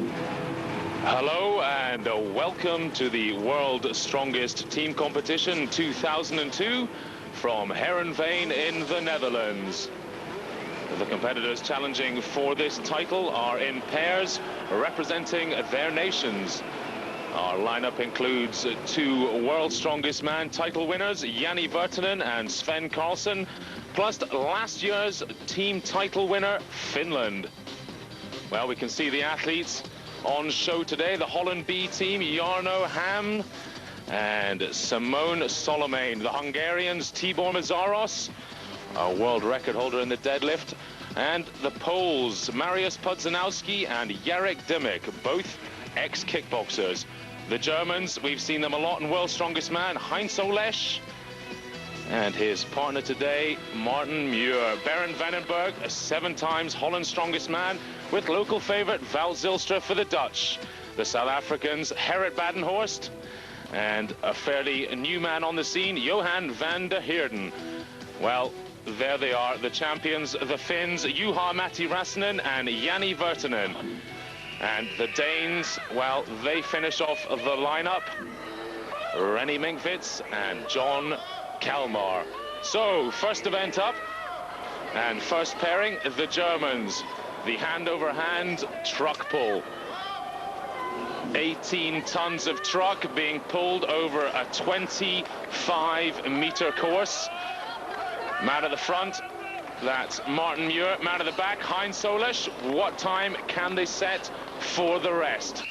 Hello and welcome to the World Strongest Team Competition 2002 from Heerenveen in the Netherlands. The competitors challenging for this title are in pairs representing their nations. Our lineup includes two World Strongest Man title winners, Janne Virtanen and Svend Karlsen, plus last year's team title winner, Finland. Well, we can see the athletes on show today. The Holland B team, Jarno, Haugen and Sulaiman. The Hungarians, Tibor, Meszaros, a world record holder in the deadlift. And the Poles, Mariusz Pudzianowski and Jarek, Dymek, both ex-kickboxers. The Germans, we've seen them a lot in World's Strongest Man, Heinz Ollesh. And his partner today, Muhr. Berend Veneberg, a 7 times Holland's Strongest Man, with local favourite Wout Zijlstra for the Dutch. The South Africans, Gerrit Badenhorst, and a fairly new man on the scene, Johan van der Heerden. Well, there they are, the champions, the Finns, Juha Rasanen and Janne Virtanen. And the Danes, well, they finish off the lineup, Rene Minkwitz and John Kalmar. So, first event up, and first pairing, the Germans. The hand-over-hand truck pull. 18 tons of truck being pulled over a 25-meter course. Man at the front, that's Muhr. Man at the back, Heinz Ollesh. What time can they set for the rest?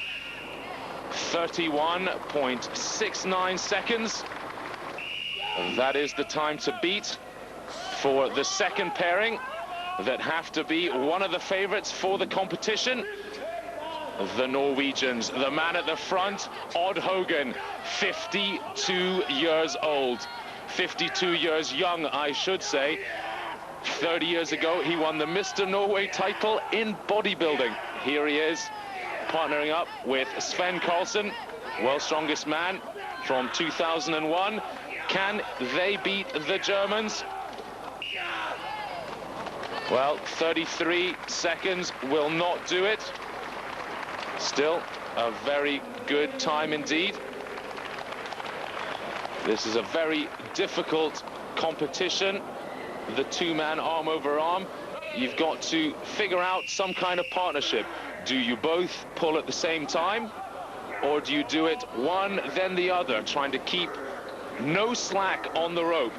31.69 seconds. That is the time to beat for the second pairing that have to be one of the favorites for the competition. The Norwegians, the man at the front, Haugen, 52 years old. 52 years young, I should say. 30 years ago, he won the Mr. Norway title in bodybuilding. Here he is, partnering up with Svend Karlsen, World's Strongest Man from 2001. Can they beat the Germans? Well, 33 seconds will not do it. Still, a very good time indeed. This is a very difficult competition. The two-man arm over arm. You've got to figure out some kind of partnership. Do you both pull at the same time? Or do you do it one, then the other, trying to keep no slack on the rope?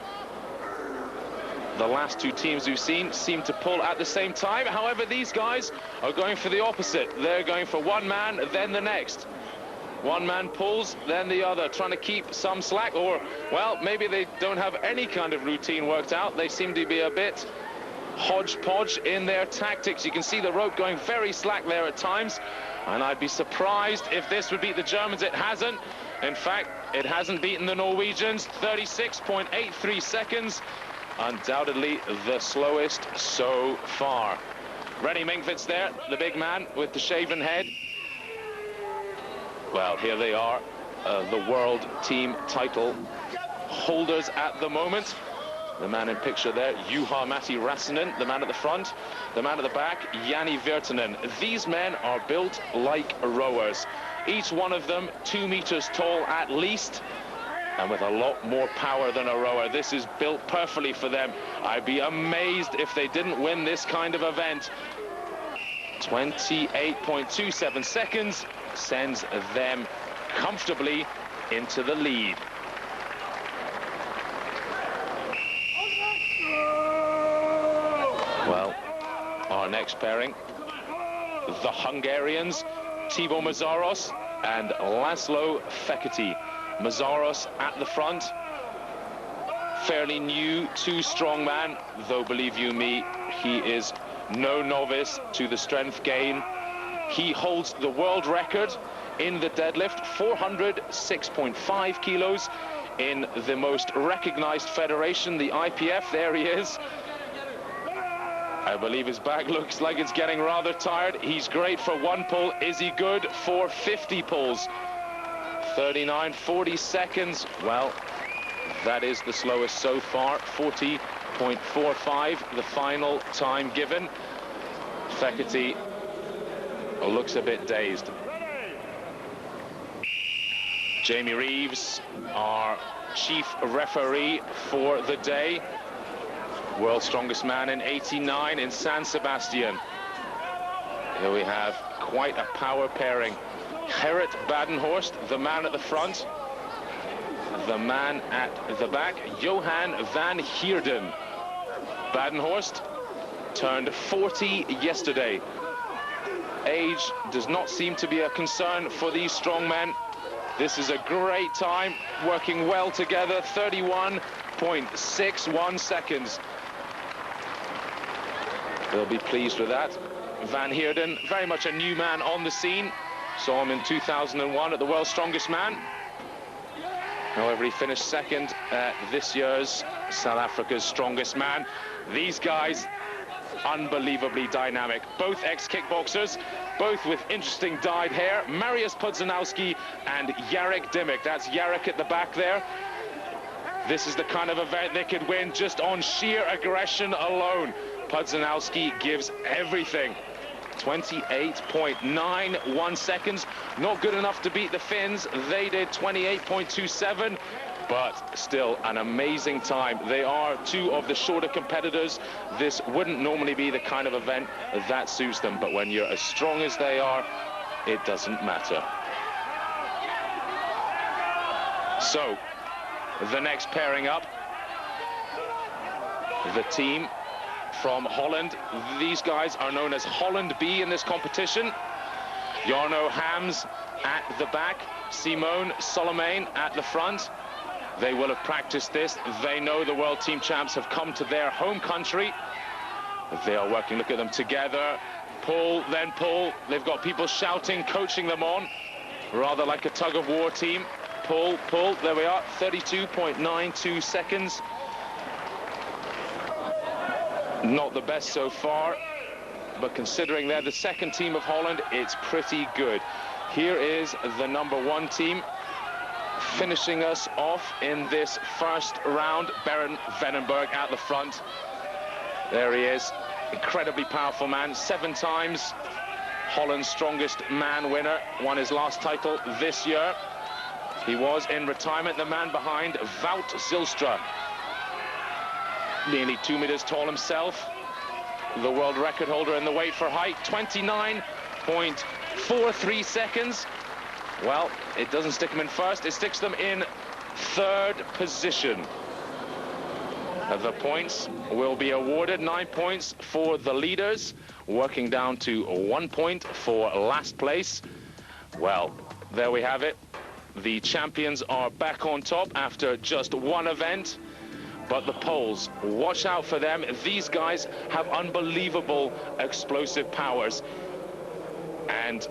The last two teams we've seen seem to pull at the same time. However, these guys are going for the opposite. They're going for one man, then the next. One man pulls, then the other, trying to keep some slack, or, well, maybe they don't have any kind of routine worked out. They seem to be a bit hodgepodge in their tactics. You can see the rope going very slack there at times, and I'd be surprised if this would beat the Germans. It hasn't. In fact, it hasn't beaten the Norwegians. 36.83 seconds. Undoubtedly the slowest so far. Rene Minkwitz there, the big man with the shaven head. Well, here they are, the world team title holders at the moment. The man in picture there, Juha Rasanen, the man at the front. The man at the back, Janne Virtanen. These men are built like rowers. Each one of them 2 meters tall at least, and with a lot more power than a rower. This is built perfectly for them. I'd be amazed if they didn't win this kind of event. 28.27 seconds sends them comfortably into the lead. Well, our next pairing, the Hungarians, Tibor Meszaros and Lazlo Fekete. Meszaros at the front, fairly new, too strong man, though believe you me, he is no novice to the strength gain. He holds the world record in the deadlift, 406.5 kilos in the most recognized federation, the IPF. There he is. I believe his back looks like it's getting rather tired. He's great for one pull. Is he good for 50 pulls? 39.40 seconds. Well, that is the slowest so far. 40.45, the final time given. Fekete looks a bit dazed. Jamie Reeves, our chief referee for the day. World's strongest man in '89 in San Sebastian. Here we have quite a power pairing. Gerrit Badenhorst, the man at the front. The man at the back, Johan van Heerden. Badenhorst turned 40 yesterday. Age does not seem to be a concern for these strong men. This is a great time, working well together, 31.61 seconds. They'll be pleased with that. Van Heerden, very much a new man on the scene. Saw him in 2001 at the World's Strongest Man. However, he finished second at this year's South Africa's Strongest Man. These guys, unbelievably dynamic. Both ex-kickboxers, both with interesting dyed hair. Mariusz Pudzianowski and Jarek Dymek. That's Jarek at the back there. This is the kind of event they could win just on sheer aggression alone. Pudzianowski gives everything. 28.91 seconds. Not good enough to beat the Finns. They did 28.27. But still an amazing time. They are two of the shorter competitors. This wouldn't normally be the kind of event that suits them, but when you're as strong as they are, it doesn't matter. So, the next pairing up, the team from Holland. These guys are known as Holland B in this competition. Jarno Hams at the back, Simone Sulaiman at the front. They will have practiced this. They know the world team champs have come to their home country. They are working, look at them together. Pull, then pull. They've got people shouting, coaching them on. Rather like a tug-of-war team. Pull, pull, there we are, 32.92 seconds. Not the best so far, but considering they're the second team of Holland, it's pretty good. Here is the #1 team. Finishing us off in this first round, Berend Veneberg at the front. There he is, incredibly powerful man, 7 times Holland's strongest man winner, won his last title this year. He was in retirement, the man behind Wout Zijlstra. Nearly 2 meters tall himself, the world record holder in the weight for height, 29.43 seconds. Well, it doesn't stick them in first, it sticks them in 3rd position. The points will be awarded, 9 points for the leaders, working down to 1 point for last place. Well, there we have it. The champions are back on top after just one event. But the Poles, watch out for them. These guys have unbelievable explosive powers. And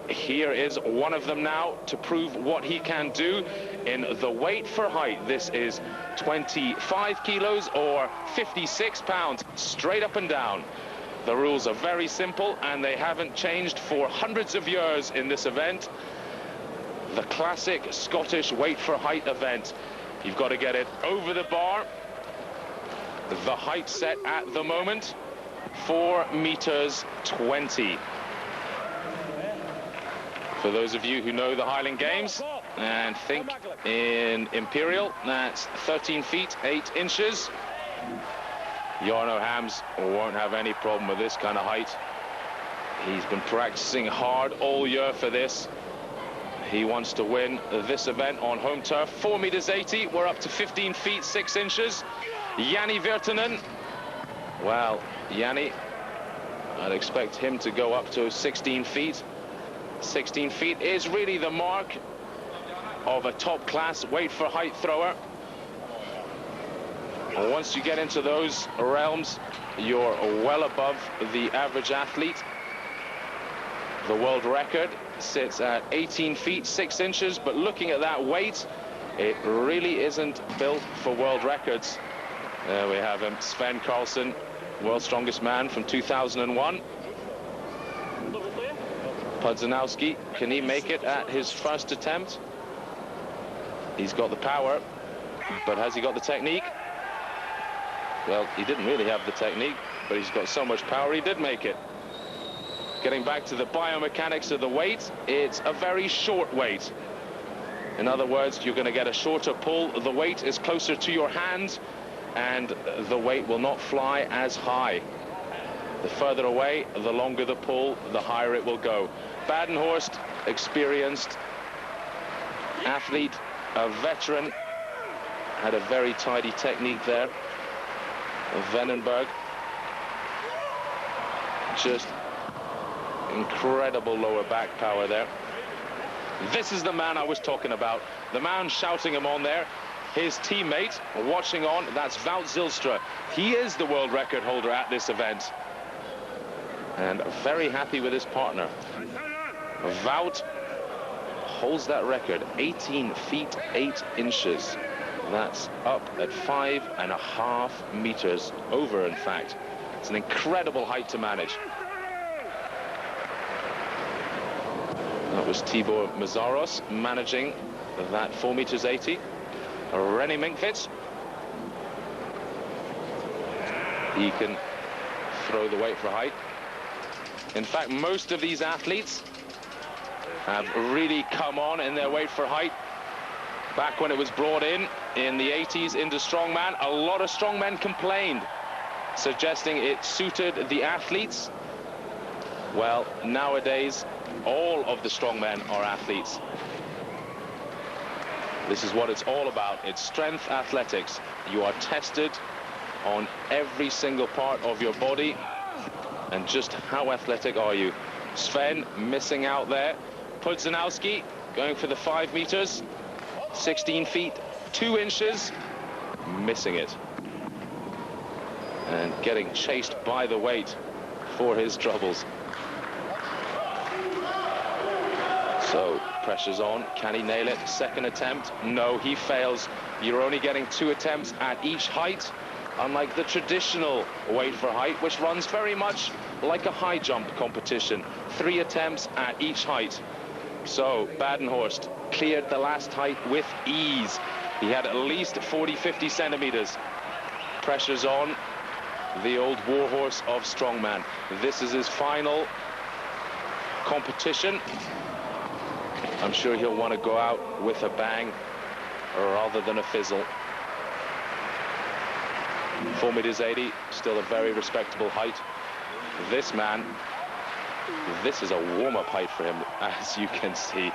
here is one of them now to prove what he can do in the weight for height. This is 25 kilos or 56 pounds, straight up and down. The rules are very simple and they haven't changed for hundreds of years in this event. The classic Scottish weight for height event. You've got to get it over the bar. The height set at the moment, 4.20 meters. For those of you who know the Highland Games and think in Imperial, that's 13 feet 8 inches. Jarno Hams won't have any problem with this kind of height. He's been practicing hard all year for this. He wants to win this event on home turf. 4.80 meters. We're up to 15 feet 6 inches. Janne Virtanen. Well, Janne, I'd expect him to go up to 16 feet. 16 feet is really the mark of a top-class weight for height thrower. And once you get into those realms, you're well above the average athlete. The world record sits at 18 feet 6 inches, but looking at that weight, it really isn't built for world records. There we have him, Svend Karlsen, world's strongest man from 2001. Pudzianowski, can he make it at his first attempt? He's got the power, but has he got the technique? Well, he didn't really have the technique, but he's got so much power, he did make it. Getting back to the biomechanics of the weight, it's a very short weight. In other words, you're going to get a shorter pull. The weight is closer to your hand, and the weight will not fly as high. The further away, the longer the pull, the higher it will go. Badenhorst, experienced athlete, a veteran, had a very tidy technique there. Veneberg, just incredible lower back power there. This is the man I was talking about, the man shouting him on there. His teammate watching on, that's Wout Zijlstra. He is the world record holder at this event, and very happy with his partner. Wout holds that record, 18 feet 8 inches. That's up at 5.5 meters, over in fact. It's an incredible height to manage. That was Tibor Meszaros managing that 4 meters 80. Rene Minkwitz. He can throw the weight for height. In fact, most of these athletes have really come on in their weight for height. Back when it was brought in the 80s into strongman, a lot of strongmen complained, suggesting it suited the athletes. Well, nowadays, all of the strongmen are athletes. This is what it's all about. It's strength athletics. You are tested on every single part of your body, and just how athletic are you. Svend missing out there. Pudzianowski going for the 5 meters, 16 feet 2 inches, missing it, and getting chased by the weight for his troubles. So pressure's on. Can he nail it? Second attempt. No, he fails. You're only getting 2 attempts at each height, unlike the traditional weight for height, which runs very much like a high jump competition. 3 attempts at each height. So Badenhorst cleared the last height with ease. He had at least 40-50 centimeters. Pressure's on the old warhorse of strongman. This is his final competition. I'm sure he'll want to go out with a bang rather than a fizzle. 4 meters 80, still a very respectable height. This man, this is a warm-up height for him, as you can see.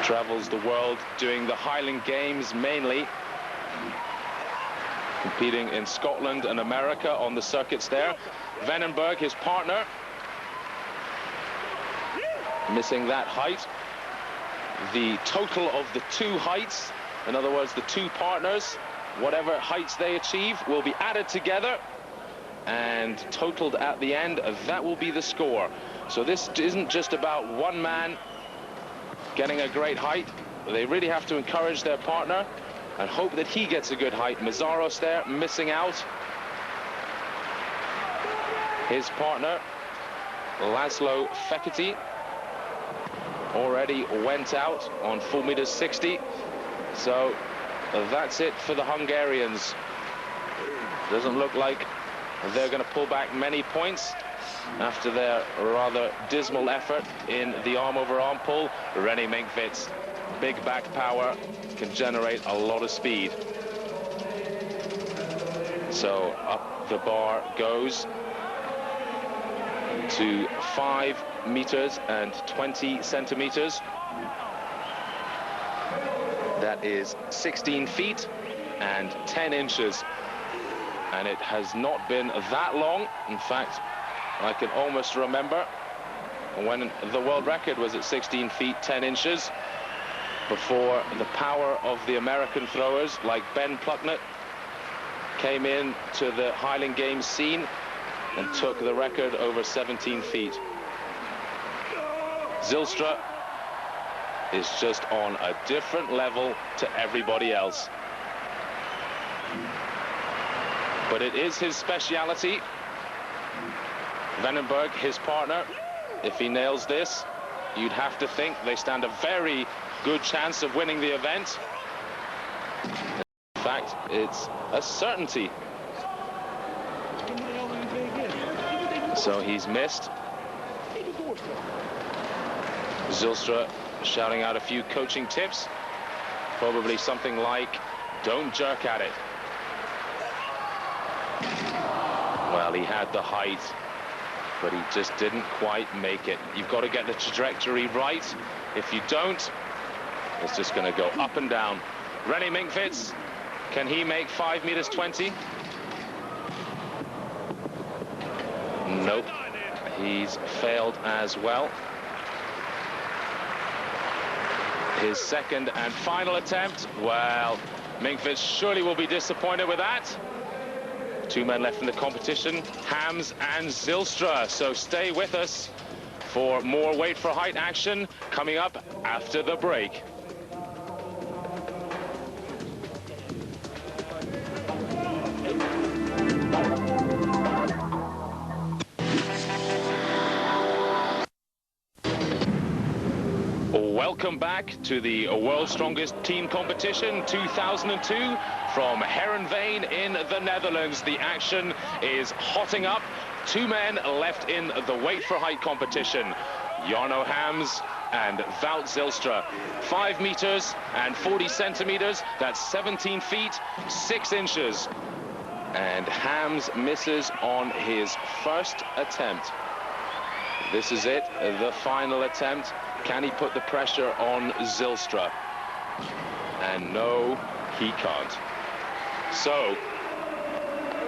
Travels the world doing the Highland Games mainly, competing in Scotland and America on the circuits there. Veneberg, his partner, missing that height. The total of the 2 heights, in other words, the 2 partners, whatever heights they achieve, will be added together and totaled at the end. That will be the score. So this isn't just about one man getting a great height. They really have to encourage their partner and hope that he gets a good height. Meszaros there, missing out. His partner, Lazlo Fekete, already went out on 4 meters 60. So that's it for the Hungarians. Doesn't look like they're going to pull back many points after their rather dismal effort in the arm-over-arm pull. Rene Minkwitz, big back power, can generate a lot of speed. So up the bar goes to 5 meters and 20 centimeters. That is 16 feet and 10 inches. And it has not been that long. In fact, I can almost remember when the world record was at 16 feet 10 inches, before the power of the American throwers like Ben Plucknett came in to the Highland Games scene and took the record over 17 feet. Zijlstra is just on a different level to everybody else. But it is his speciality. Veneberg, his partner, if he nails this, you'd have to think they stand a very good chance of winning the event. In fact, it's a certainty. So he's missed. Zijlstra shouting out a few coaching tips. Probably something like, don't jerk at it. Well, he had the height, but he just didn't quite make it. You've got to get the trajectory right. If you don't, it's just going to go up and down. Rene Minkwitz, can he make 5 meters 20? Nope, he's failed as well. His second and final attempt. Well, Minkwitz surely will be disappointed with that. 2 men left in the competition, Heinz and Zijlstra. So stay with us for more weight for height action coming up after the break. Welcome back to the World's Strongest Team Competition 2002 from Heerenveen in the Netherlands. The action is hotting up. 2 men left in the weight for height competition. Jarno Heinz and Wout Zijlstra. 5 meters and 40 centimeters. That's 17 feet, 6 inches. And Heinz misses on his first attempt. This is it, the final attempt. Can he put the pressure on Zijlstra? And no, he can't. So,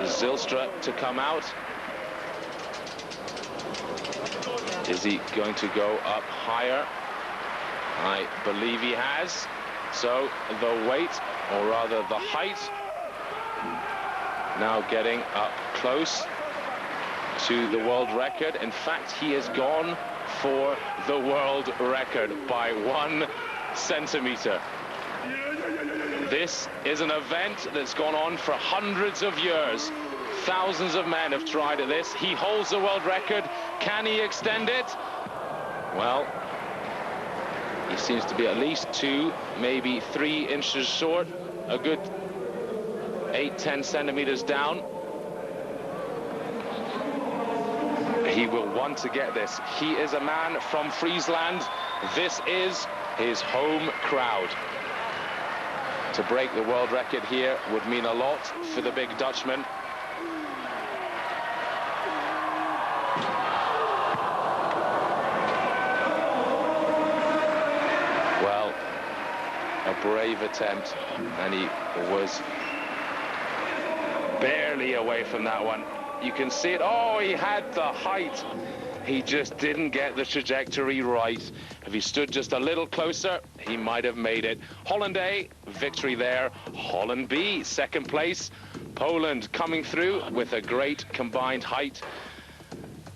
Zijlstra to come out. Is he going to go up higher? I believe he has. So, the weight, or rather the height, now getting up close to the world record. In fact, he has gone for the world record by 1 centimeter. This is an event that's gone on for hundreds of years. Thousands of men have tried at this. He holds the world record. Can he extend it? Well, he seems to be at least 2, maybe 3 inches short. A good 8-10 centimeters down. He will want to get this. He is a man from Friesland. This is his home crowd. To break the world record here would mean a lot for the big Dutchman. Well, a brave attempt, and he was barely away from that one. You can see it. Oh, he had the height. He just didn't get the trajectory right. If he stood just a little closer, he might have made it. Holland A, victory there. Holland B, second place. Poland coming through with a great combined height.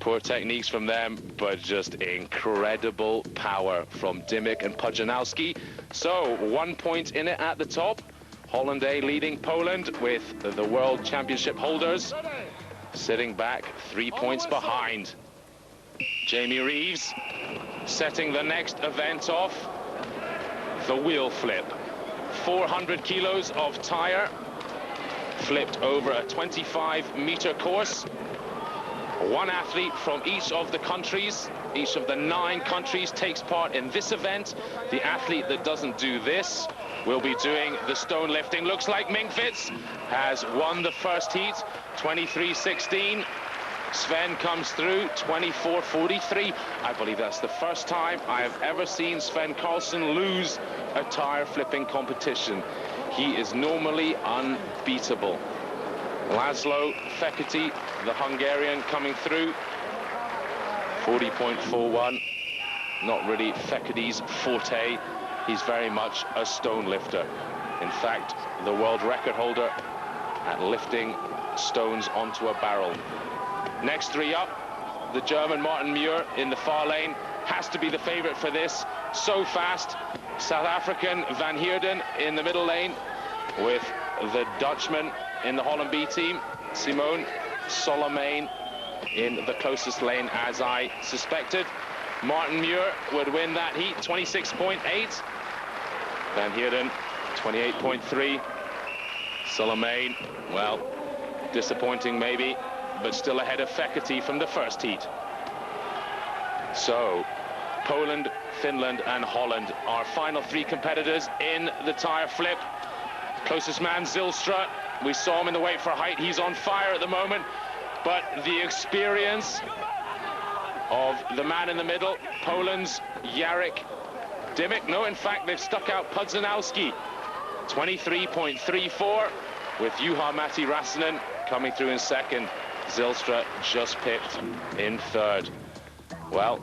Poor techniques from them, but just incredible power from Dymek and Pudzianowski. So 1 point in it at the top. Holland A leading Poland with the World Championship holders. Sitting back 3 points behind. Jamie Reeves setting the next event off. The wheel flip. 400 kilos of tire flipped over a 25-meter course. 1 athlete from each of the countries, each of the 9 countries takes part in this event. The athlete that doesn't do this will be doing the stone lifting. Looks like Minkwitz has won the first heat, 23.16. Svend comes through, 24.43. I believe that's the first time I have ever seen Svend Karlsen lose a tire flipping competition. He is normally unbeatable. Lazlo, Fekete, the Hungarian, coming through, 40.41. Not really Fekete's forte. He's very much a stone lifter. In fact, the world record holder at lifting stones onto a barrel. Next 3 up, the German Martin Muhr in the far lane has to be the favorite for this. So fast. South African Van Heerden in the middle lane with the Dutchman in the Holland B team, Simone Sulaiman in the closest lane, as I suspected. Martin Muhr would win that heat, 26.8. Van Heerden, 28.3. Sulaiman, well, disappointing maybe. but still ahead of Fekete from the first heat. So, Poland, Finland and Holland, our final three competitors in the tyre flip. Closest man, Zijlstra. We saw him in the weight for height. He's on fire at the moment, but the experience of the man in the middle, Poland's Jarek, Dymek. No, in fact, they've stuck out Pudzianowski. 23.34 with Juha Rasanen coming through in second. Zijlstra just pipped in third. Well,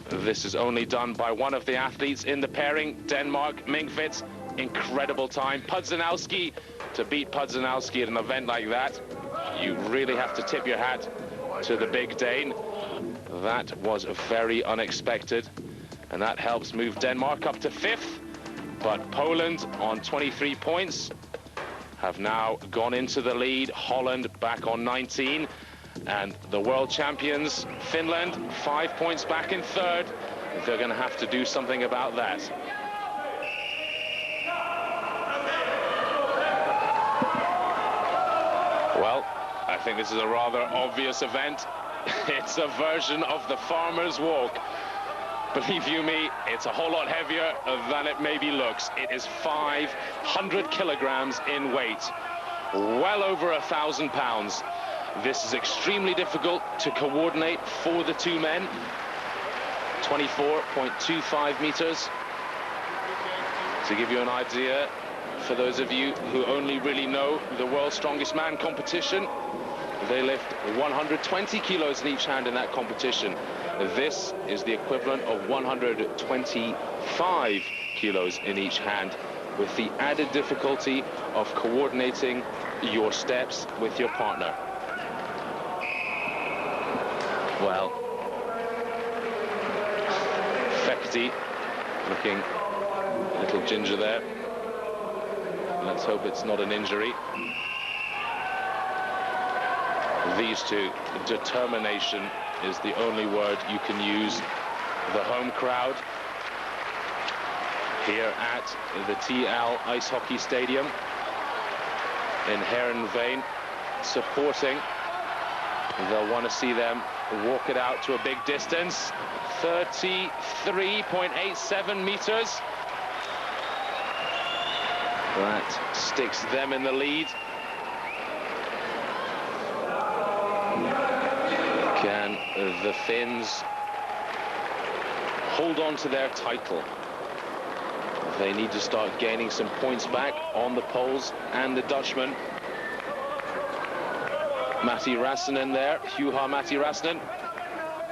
this is only done by one of the athletes in the pairing, Denmark, Minkwitz. Incredible time. Pudzianowski, to beat Pudzianowski at an event like that, you really have to tip your hat to the big Dane. That was very unexpected, and that helps move Denmark up to fifth. But Poland on 23 points have now gone into the lead. Holland back on 19. And the world champions, Finland, 5 points back in third. They're going to have to do something about that. Well, I think this is a rather obvious event. It's a version of the farmer's walk. Believe you me, it's a whole lot heavier than it maybe looks. It is 500 kilograms in weight, well over 1,000 pounds. This is extremely difficult to coordinate for the two men. 24.25 meters. To give you an idea, for those of you who only really know the World's Strongest Man competition, they lift 120 kilos in each hand in that competition. This is the equivalent of 125 kilos in each hand, with the added difficulty of coordinating your steps with your partner. Well, Fekete looking a little ginger there. Let's hope it's not an injury. These two, determination is the only word you can use. The home crowd here at the TL Ice Hockey Stadium in HEERENVEEN supporting. They'll want to see them walk it out to a big distance. 33.87 meters. That sticks them in the lead. Can the Finns hold on to their title? They need to start gaining some points back on the Poles and the Dutchman. Rasanen there, Juha Rasanen,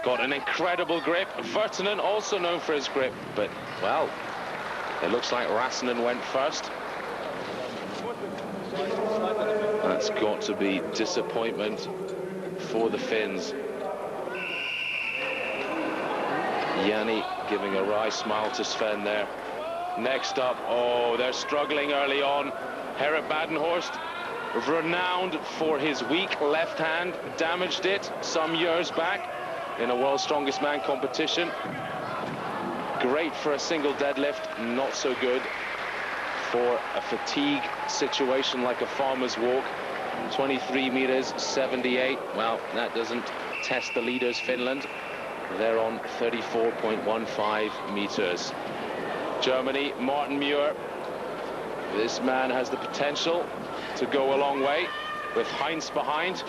got an incredible grip. Virtanen also known for his grip, but, well, it looks like Rasanen went first. That's got to be disappointment for the Finns. Janne giving a wry smile to Svend there. Next up, oh, they're struggling early on. Badenhorst, renowned for his weak left hand, damaged it some years back in a World's Strongest Man competition. Great for a single deadlift, not so good for a fatigue situation like a farmer's walk. 23 meters, 78. Well, that doesn't test the leaders, Finland. They're on 34.15 meters. Germany, Muhr. This man has the potential to go a long way with Heinz behind.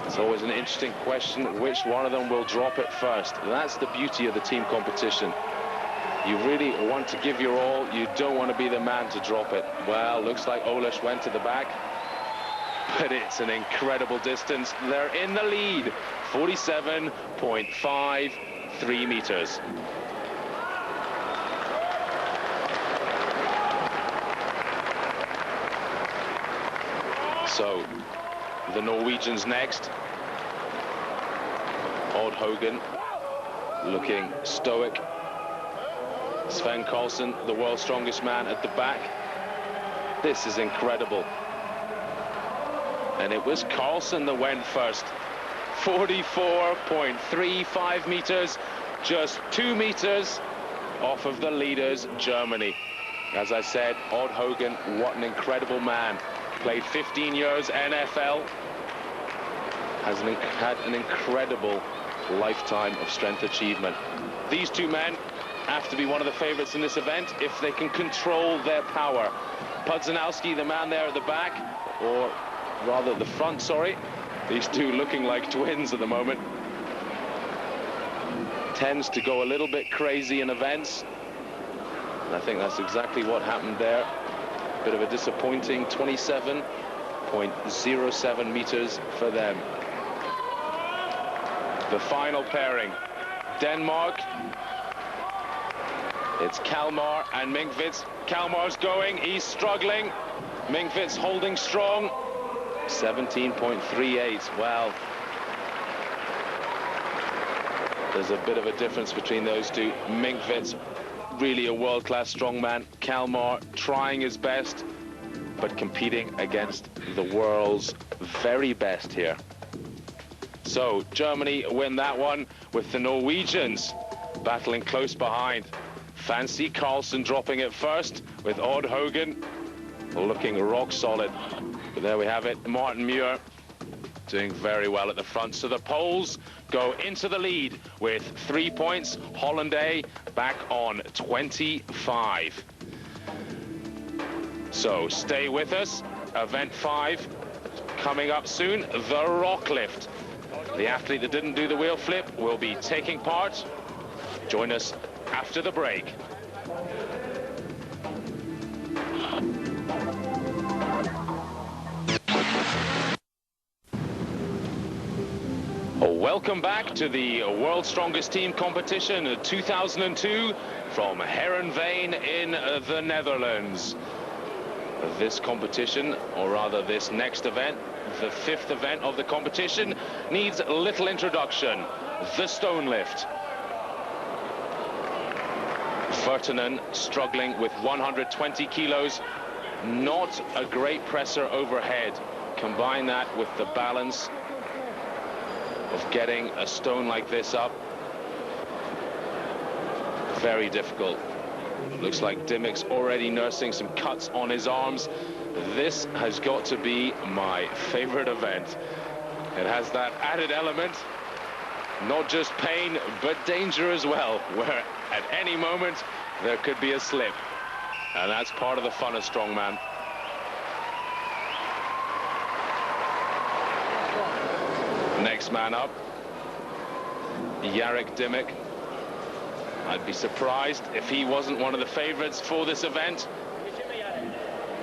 It's always an interesting question which one of them will drop it first. That's the beauty of the team competition. You really want to give your all. You don't want to be the man to drop it. Well, looks like Ollesh went to the back, but it's an incredible distance. They're in the lead, 47.53 meters. So, the Norwegians next. Haugen looking stoic. Svend Karlsen, the world's strongest man, at the back. This is incredible. And it was Karlsen that went first. 44.35 meters, just 2 meters off of the leaders, Germany. As I said, Haugen, what an incredible man. played 15 years NFL, has had an incredible lifetime of strength achievement. These two men have to be one of the favorites in this event if they can control their power. Pudzianowski, the man there at the back, or rather the front, sorry. These two looking like twins at the moment. Tends to go a little bit crazy in events. And I think that's exactly what happened there. Bit of a disappointing 27.07 meters for them. The final pairing, Denmark. It's Kalmar and Minkwitz. Kalmar's going, he's struggling. Minkwitz holding strong. 17.38, well. There's a bit of a difference between those two. Minkwitz, really a world-class strongman. Kalmar trying his best, but competing against the world's very best here. So Germany win that one with the Norwegians battling close behind. Fancy Karlsen dropping it first with Odd Haugen looking rock solid. But there we have it, Martin Muhr doing very well at the front. So the Poles go into the lead with 3 points. Holland A back on 25. So stay with us. Event 5 coming up soon, the rock lift. The athlete that didn't do the wheel flip will be taking part. Join us after the break. Welcome back to the World's Strongest Team competition 2002 from HEERENVEEN in the Netherlands. This competition, or rather this next event, the 5th event of the competition, needs little introduction. The stone lift. Virtanen struggling with 120 kilos. Not a great presser overhead. Combine that with the balance of getting a stone like this up. Very difficult. Looks like Dymek's already nursing some cuts on his arms. This has got to be my favorite event. It has that added element, not just pain, but danger as well, where at any moment there could be a slip. And that's part of the fun of strongman. Next man up, Jarek Dymek. I'd be surprised if he wasn't one of the favorites for this event.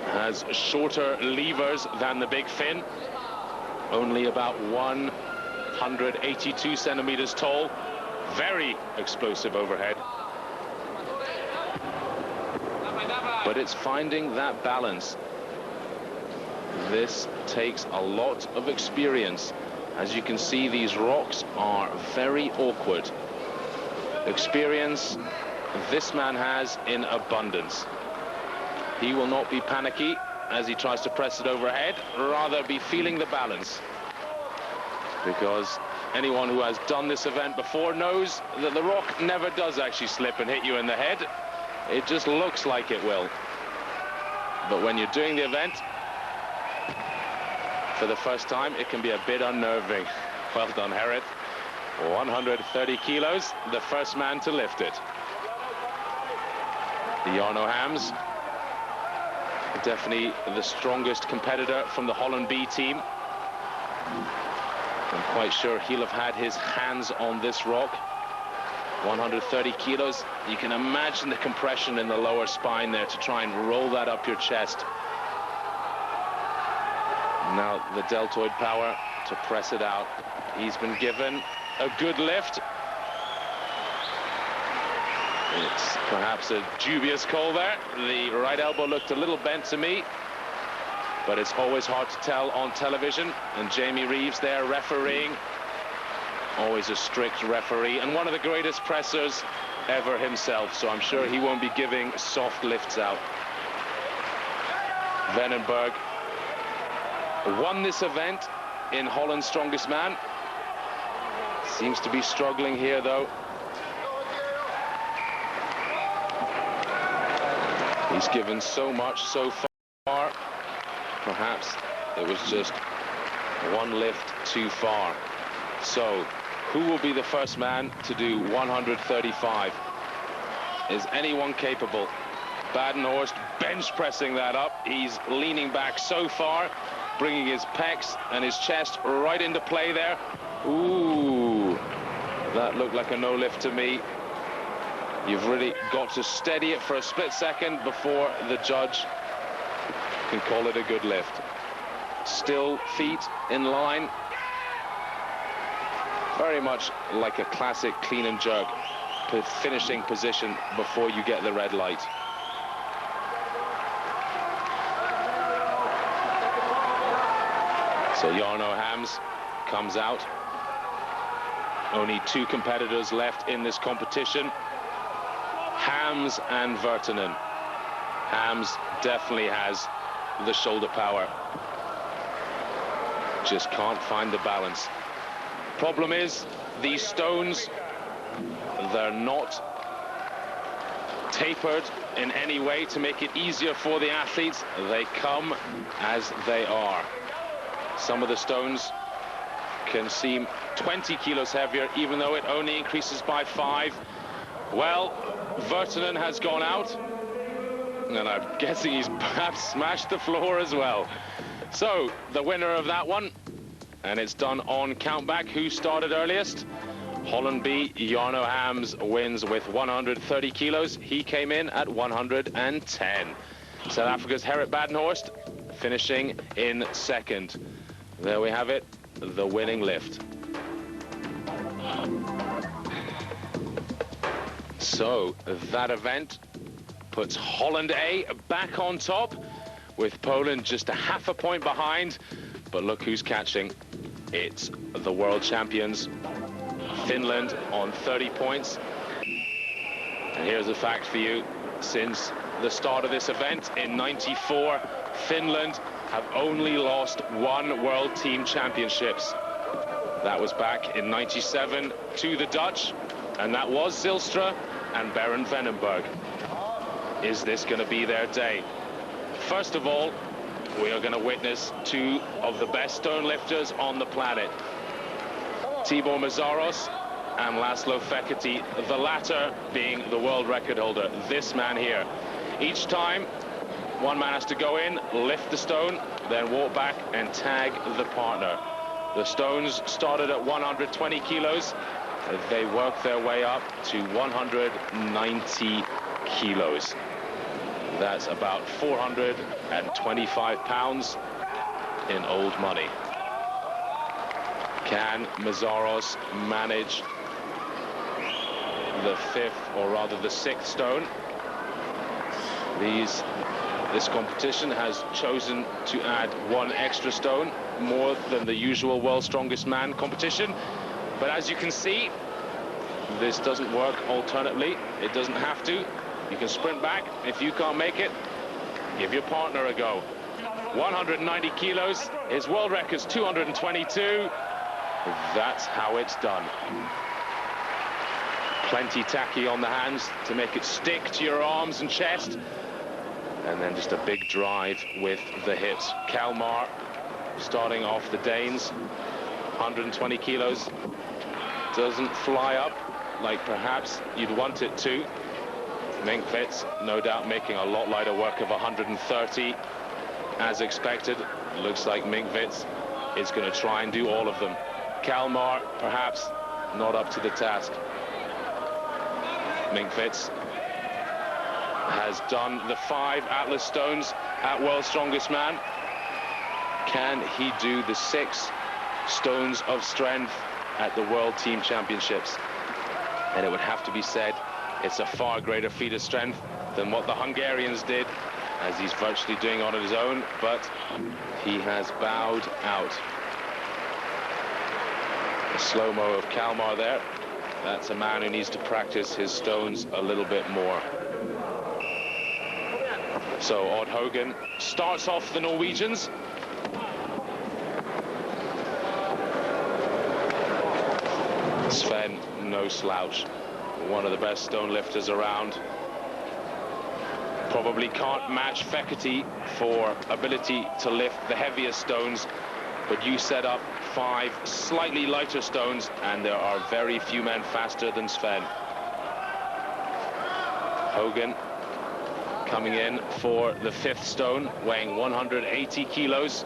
Has shorter levers than the big Finn. Only about 182 centimeters tall. Very explosive overhead. But it's finding that balance. This takes a lot of experience. As you can see, these rocks are very awkward. Experience this man has in abundance. He will not be panicky as he tries to press it overhead, rather be feeling the balance. Because anyone who has done this event before knows that the rock never does actually slip and hit you in the head. It just looks like it will. But when you're doing the event for the first time, it can be a bit unnerving. Well done, Gerrit. 130 kilos, the first man to lift it. The Jarno Hams, definitely the strongest competitor from the Holland B team. I'm quite sure he'll have had his hands on this rock. 130 kilos. You can imagine the compression in the lower spine there to try and roll that up your chest. Now the deltoid power to press it out. He's been given a good lift. It's perhaps a dubious call there. The right elbow looked a little bent to me, but it's always hard to tell on television. And Jamie Reeves there refereeing. Always a strict referee, and one of the greatest pressers ever himself, so I'm sure he won't be giving soft lifts out. Veneberg won this event in Holland's Strongest Man. Seems to be struggling here, though. He's given so much so far. Perhaps It was just one lift too far. So, who will be the first man to do 135? Is anyone capable? Badenhorst bench pressing that up. He's leaning back so far, bringing his pecs and his chest right into play there. Ooh, that looked like a no lift to me. You've really got to steady it for a split second before the judge can call it a good lift. Still feet in line. Very much like a classic clean and jerk finishing position before you get the red light. So Jarno Hams comes out. Only 2 competitors left in this competition. Hams and Virtanen. Hams definitely has the shoulder power. Just can't find the balance. Problem is, these stones, they're not tapered in any way to make it easier for the athletes. They come as they are. Some of the stones can seem 20 kilos heavier, even though it only increases by 5. Well, Virtanen has gone out, and I'm guessing he's perhaps smashed the floor as well. So, the winner of that one, and it's done on countback. Who started earliest? Holland B, Jarno Hams wins with 130 kilos. He came in at 110. South Africa's Gerrit Badenhorst finishing in second. There we have it, the winning lift. So that event puts Holland A back on top, with Poland just a half a point behind. But look who's catching. It's the world champions, Finland, on 30 points. And here's a fact for you. Since the start of this event in '94, Finland have only lost 1 World Team Championships. That was back in '97 to the Dutch, and that was Zijlstra and Berend Veneberg. Is this going to be their day? First of all, we are going to witness 2 of the best stone lifters on the planet. Tibor Meszaros and Lazlo Fekete, the latter being the world record holder, this man here. Each time, one man has to go in, lift the stone, then walk back and tag the partner. The stones started at 120 kilos. They work their way up to 190 kilos. That's about 425 pounds in old money. Can Meszaros manage the 5th, or rather the 6th stone? This competition has chosen to add 1 extra stone, more than the usual World's Strongest Man competition. But as you can see, this doesn't work alternately. It doesn't have to. You can sprint back. If you can't make it, give your partner a go. 190 kilos. His world record's 222. That's how it's done. Plenty tacky on the hands to make it stick to your arms and chest. And then just a big drive with the hips. Kalmar starting off the Danes. 120 kilos. Doesn't fly up like perhaps you'd want it to. Minkwitz, no doubt, making a lot lighter work of 130. As expected, looks like Minkwitz is going to try and do all of them. Kalmar, perhaps not up to the task. Minkwitz has done the 5 Atlas stones at World's Strongest Man. Can he do the 6 stones of strength at the World Team Championships? And it would have to be said, it's a far greater feat of strength than what the Hungarians did, as he's virtually doing on his own, but he has bowed out. A slow-mo of Kalmar there. That's a man who needs to practice his stones a little bit more. So Haugen starts off the Norwegians. Svend, no slouch. One of the best stone lifters around. Probably can't match Fekete for ability to lift the heaviest stones, but you set up 5 slightly lighter stones, and there are very few men faster than Svend. Haugen coming in for the 5th stone, weighing 180 kilos.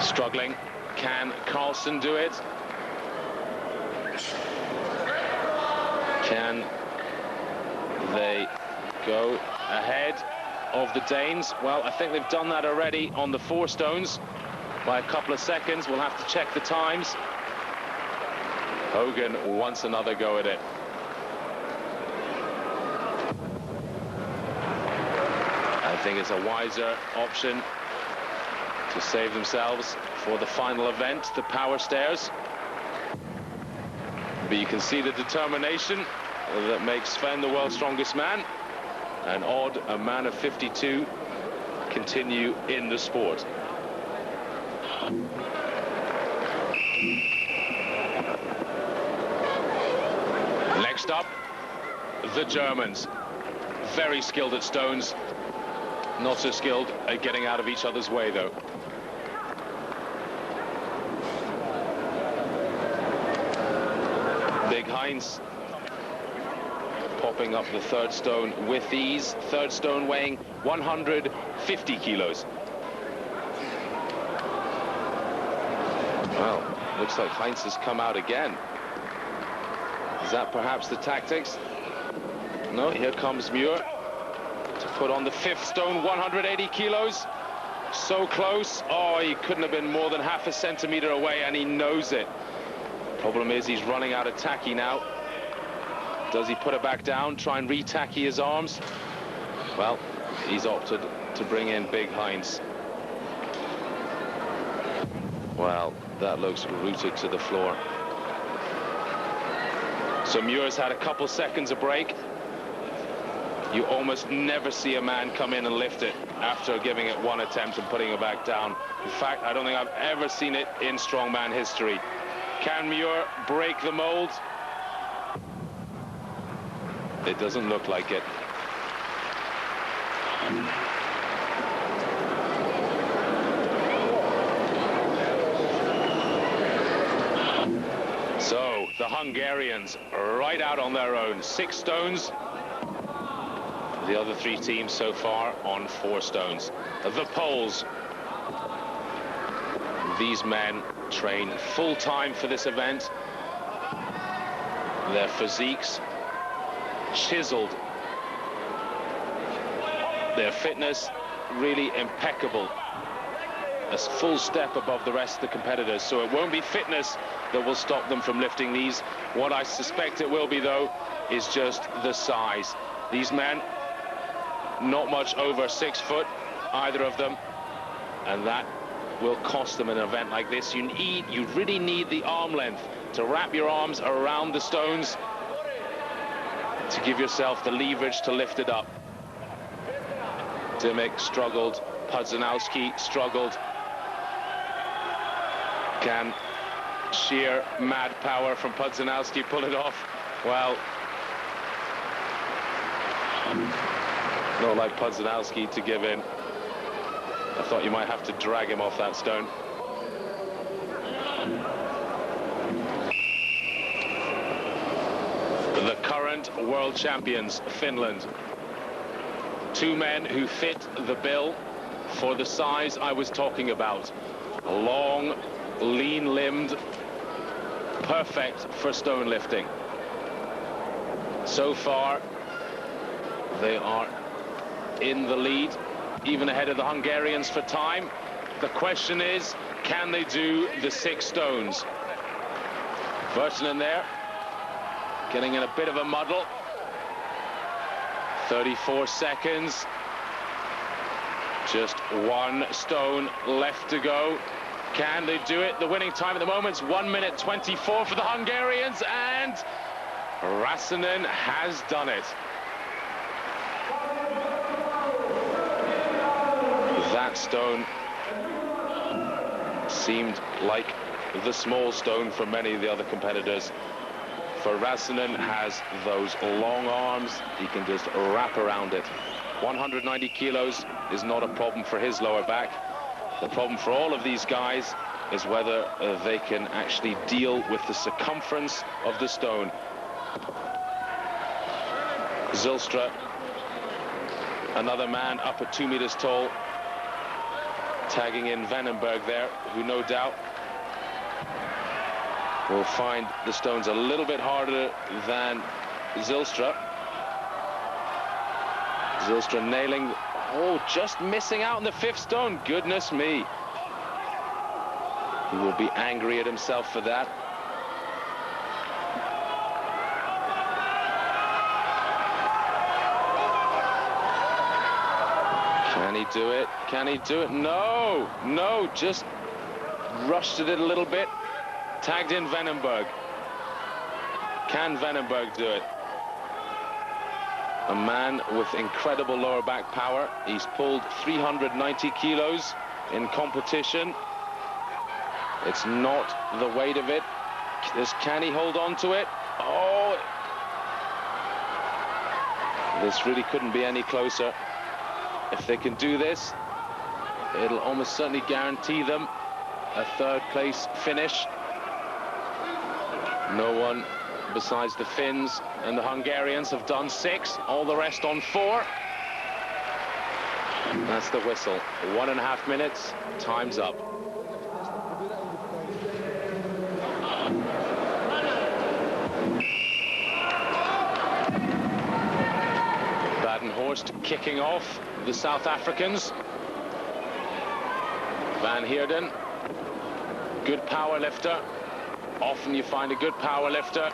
Struggling. Can Karlsen do it? Can they go ahead of the Danes? Well, I think they've done that already on the 4 stones by a couple of seconds. We'll have to check the times. Haugen wants another go at it. I think it's a wiser option to save themselves for the final event, the power stairs. But you can see the determination that makes Svend the world's strongest man, and Odd, a man of 52, continue in the sport. Next up, the Germans. Very skilled at stones, not so skilled at getting out of each other's way, though. Big Heinz popping up the 3rd stone with ease. 3rd stone weighing 150 kilos. Well, looks like Heinz has come out again. Is that perhaps the tactics? No, here comes Muhr to put on the 5th stone, 180 kilos. So close. Oh, he couldn't have been more than half a centimeter away, and he knows it. Problem is, he's running out of tacky now. Does he put it back down, try and re-tacky his arms? Well, he's opted to bring in Big Heinz. Well, that looks rooted to the floor. So Muhr's had a couple seconds of break. You almost never see a man come in and lift it after giving it 1 attempt and putting it back down. In fact, I don't think I've ever seen it in strongman history. Can Muhr break the mold? It doesn't look like it. So the Hungarians right out on their own. 6 stones. The other 3 teams so far on 4 stones. The Poles. These men train full-time for this event. Their physiques chiseled. Their fitness really impeccable. A full step above the rest of the competitors. So it won't be fitness that will stop them from lifting these. What I suspect it will be, though, is just the size. These men, not much over 6 foot, either of them, and that will cost them in an event like this. You really need the arm length to wrap your arms around the stones to give yourself the leverage to lift it up. Dymek struggled, Pudzianowski struggled. Can sheer mad power from Pudzianowski pull it off? Well, not like Pudzianowski to give in. I thought you might have to drag him off that stone. The current world champions, Finland. 2 men who fit the bill for the size I was talking about. Long, lean-limbed, perfect for stone lifting. So far, they are in the lead, even ahead of the Hungarians for time. The question is, can they do the 6 stones? Virtanen there, getting in a bit of a muddle. 34 seconds. Just 1 stone left to go. Can they do it? The winning time at the moment is 1 minute 24 for the Hungarians, and Rasanen has done it. That stone seemed like the small stone for many of the other competitors. for Rasanen has those long arms. He can just wrap around it. 190 kilos is not a problem for his lower back. The problem for all of these guys is whether they can actually deal with the circumference of the stone. Zijlstra, another man up at 2 meters tall, tagging in Veneberg there, who no doubt will find the stones a little bit harder than Zijlstra. Zijlstra nailing, oh, just missing out on the 5th stone. Goodness me. He will be angry at himself for that. Can he do it? Can he do it? No, no, just rushed at it a little bit. Tagged in Veneberg. Can Veneberg do it? A man with incredible lower back power. He's pulled 390 kilos in competition. It's not the weight of it. Can he hold on to it? Oh! This really couldn't be any closer. If they can do this, it'll almost certainly guarantee them a 3rd place finish. No one besides the Finns and the Hungarians have done 6, all the rest on 4. That's the whistle. 1.5 minutes, time's up. Badenhorst kicking off the South Africans. Van Heerden, good power lifter. Often you find a good power lifter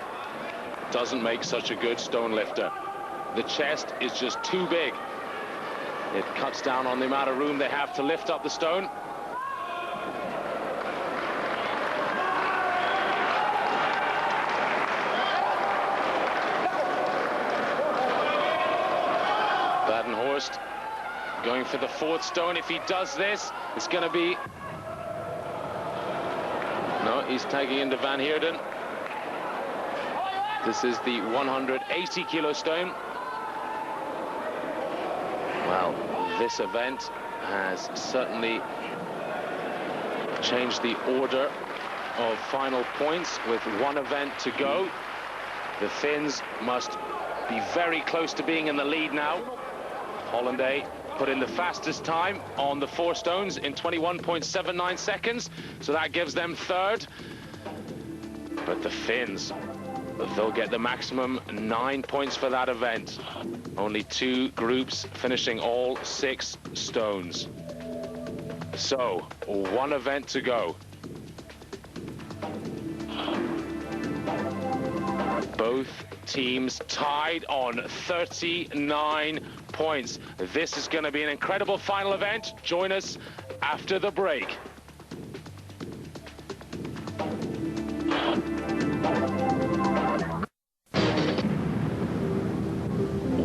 doesn't make such a good stone lifter. The chest is just too big. It cuts down on the amount of room they have to lift up the stone. Badenhorst going for the 4th stone. If he does this, it's going to be... No, he's tagging into Van Heerden. This is the 180 kilo stone. Well, this event has certainly changed the order of final points with 1 event to go. The Finns must be very close to being in the lead now. Holland put in the fastest time on the 4 stones in 21.79 seconds, so that gives them 3rd. But the Finns, they'll get the maximum 9 points for that event. Only 2 groups finishing all 6 stones. So, 1 event to go. Both teams tied on 39 points. This is going to be an incredible final event. Join us after the break.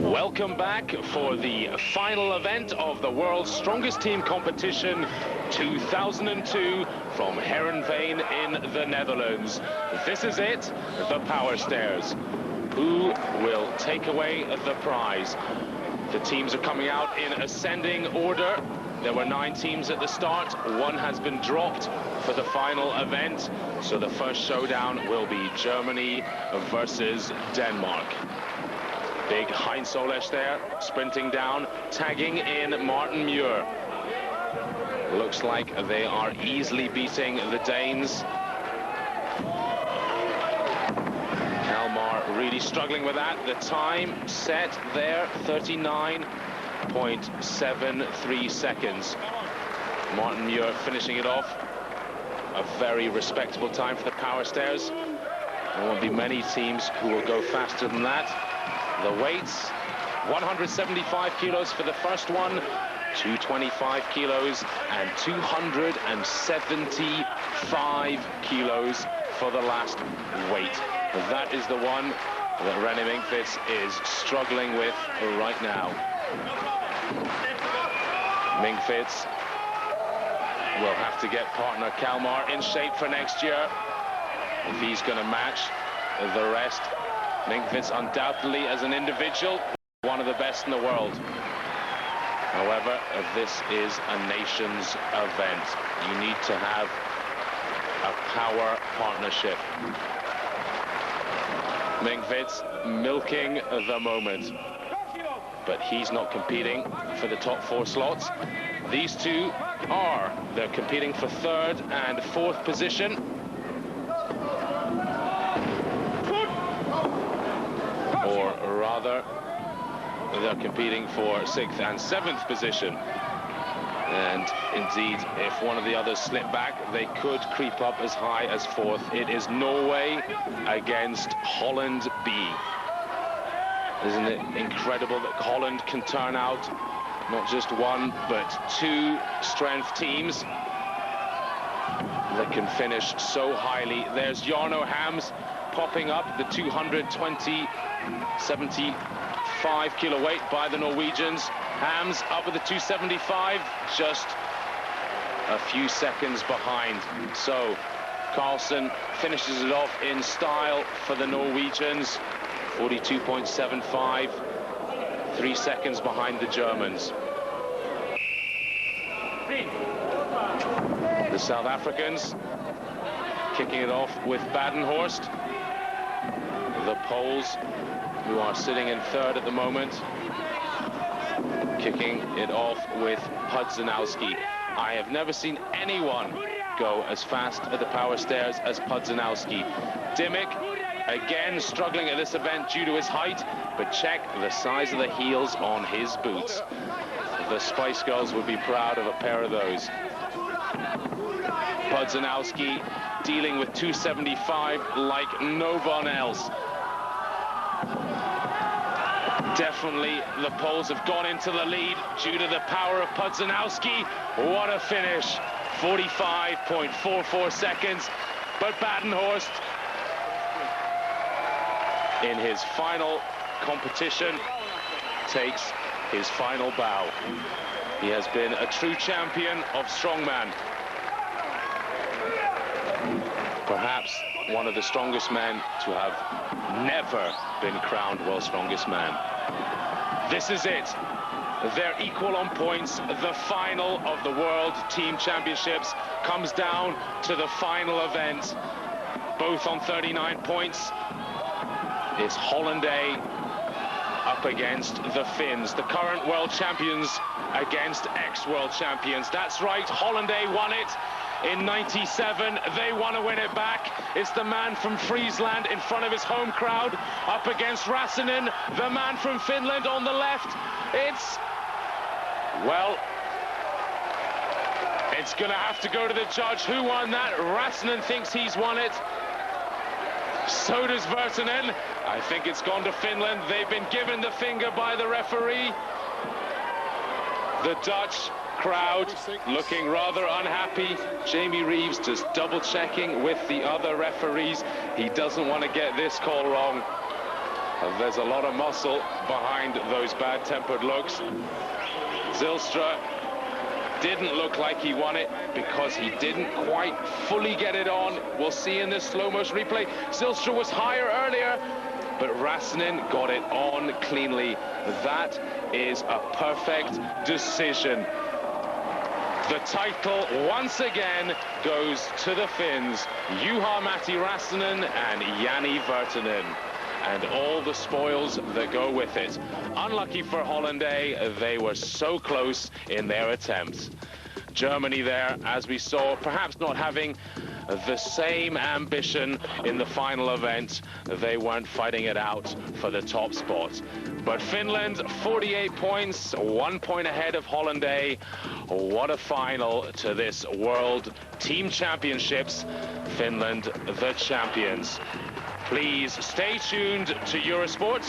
Welcome back for the final event of the World's Strongest Team Competition 2002 from Heerenveen in the Netherlands. This is it, the Power Stairs. Who will take away the prize? The teams are coming out in ascending order. There were 9 teams at the start. 1 has been dropped for the final event. So the first showdown will be Germany versus Denmark. Big Heinz Ollesh there, sprinting down, tagging in Muhr. Looks like they are easily beating the Danes. Kalmar really struggling with that. The time set there, 39.73 seconds. Muhr finishing it off. A very respectable time for the Power Stairs. There won't be many teams who will go faster than that. The weights, 175 kilos for the first one, 225 kilos, and 275 kilos for the last weight. That is the one that Rene Minkwitz is struggling with right now. Minkwitz will have to get partner Kalmar in shape for next year if he's going to match the rest. Minkwitz undoubtedly as an individual, one of the best in the world. However, this is a nation's event. You need to have a power partnership. Minkwitz milking the moment. But he's not competing for the top 4 slots. These two are. They're competing for 3rd and 4th position. Or rather, they're competing for 6th and 7th position. And indeed, if one of the others slip back, they could creep up as high as 4th. It is Norway against Holland B. Isn't it incredible that Holland can turn out not just 1, but 2 strength teams that can finish so highly. There's Jarno Hams popping up, the 275 kilo weight by the Norwegians. Hams up with the 275, just a few seconds behind. So Karlsen finishes it off in style for the Norwegians. 42.75, 3 seconds behind the Germans. The South Africans kicking it off with Badenhorst. The Poles, who are sitting in 3rd at the moment, kicking it off with Pudzianowski. I have never seen anyone go as fast at the power stairs as Pudzianowski. Dymek, again struggling at this event due to his height, but check the size of the heels on his boots. The Spice Girls would be proud of a pair of those. Pudzianowski dealing with 275 like no one else. Definitely the Poles have gone into the lead due to the power of Pudzianowski. What a finish, 45.44 seconds. But Badenhorst, in his final competition, takes his final bow. He has been a true champion of strongman. Perhaps one of the strongest men to have never been crowned world's strongest man. This is it. They're equal on points. The final of the World Team Championships comes down to the final event. Both on 39 points. It's Holland A up against the Finns, the current world champions against ex-world champions. That's right, Holland A won it in '97. They want to win it back. It's the man from Friesland in front of his home crowd up against Rasanen, the man from Finland on the left. It's gonna have to go to the judge. Who won that? Rasanen thinks he's won it. So does Virtanen. I think it's gone to Finland. They've been given the finger by the referee. The Dutch crowd looking rather unhappy. Jamie Reeves just double-checking with the other referees. He doesn't want to get this call wrong. There's a lot of muscle behind those bad-tempered looks. Zijlstra didn't look like he won it because he didn't quite fully get it on. We'll see in this slow-motion replay. Zijlstra was higher earlier, but Rasanen got it on cleanly. That is a perfect decision. The title once again goes to the Finns, Juha Rasanen and Janne Virtanen, and all the spoils that go with it. Unlucky for Holland A, they were so close in their attempts. Germany there, as we saw, perhaps not having the same ambition in the final event. They weren't fighting it out for the top spot. But Finland, 48 points, 1 point ahead of Holland A. What a final to this World Team Championships. Finland, the champions. Please stay tuned to Eurosport.